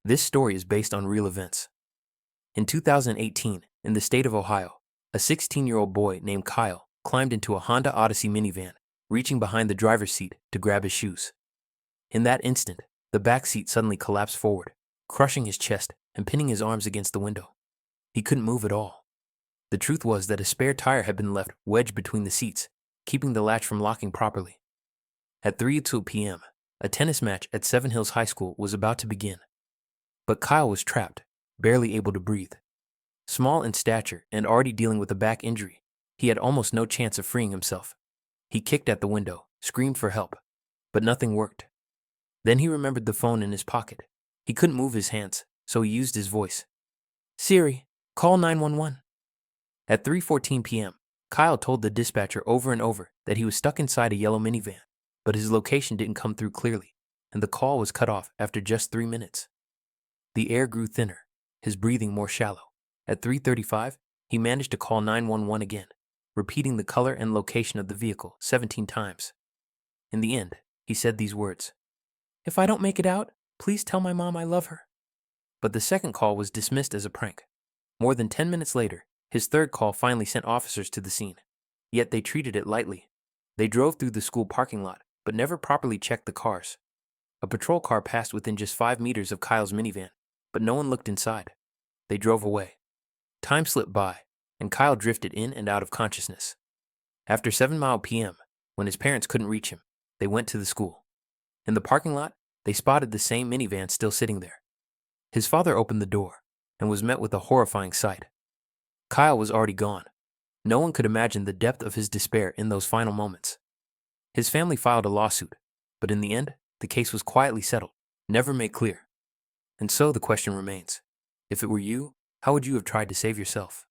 This story is based on real events. In 2018, in the state of Ohio, a 16-year-old boy named Kyle climbed into a Honda Odyssey minivan, reaching behind the driver's seat to grab his shoes. In that instant, the back seat suddenly collapsed forward, crushing his chest and pinning his arms against the window. He couldn't move at all. The truth was that a spare tire had been left wedged between the seats, keeping the latch from locking properly. At 3:02 p.m., a tennis match at Seven Hills High School was about to begin. But Kyle was trapped, barely able to breathe. Small in stature and already dealing with a back injury, he had almost no chance of freeing himself. He kicked at the window, screamed for help, but nothing worked. Then he remembered the phone in his pocket. He couldn't move his hands, so he used his voice. "Siri, call 911. At 3:14 p.m., Kyle told the dispatcher over and over that he was stuck inside a yellow minivan, but his location didn't come through clearly, and the call was cut off after just 3 minutes. The air grew thinner, his breathing more shallow. At 3:35, he managed to call 911 again, repeating the color and location of the vehicle 17 times. In the end, he said these words: "If I don't make it out, please tell my mom I love her." But the second call was dismissed as a prank. More than 10 minutes later, his third call finally sent officers to the scene. Yet they treated it lightly. They drove through the school parking lot, but never properly checked the cars. A patrol car passed within just 5 meters of Kyle's minivan, but no one looked inside. They drove away. Time slipped by, and Kyle drifted in and out of consciousness. After 7 p.m., when his parents couldn't reach him, they went to the school. In the parking lot, they spotted the same minivan still sitting there. His father opened the door and was met with a horrifying sight. Kyle was already gone. No one could imagine the depth of his despair in those final moments. His family filed a lawsuit, but in the end, the case was quietly settled, never made clear. And so the question remains: if it were you, how would you have tried to save yourself?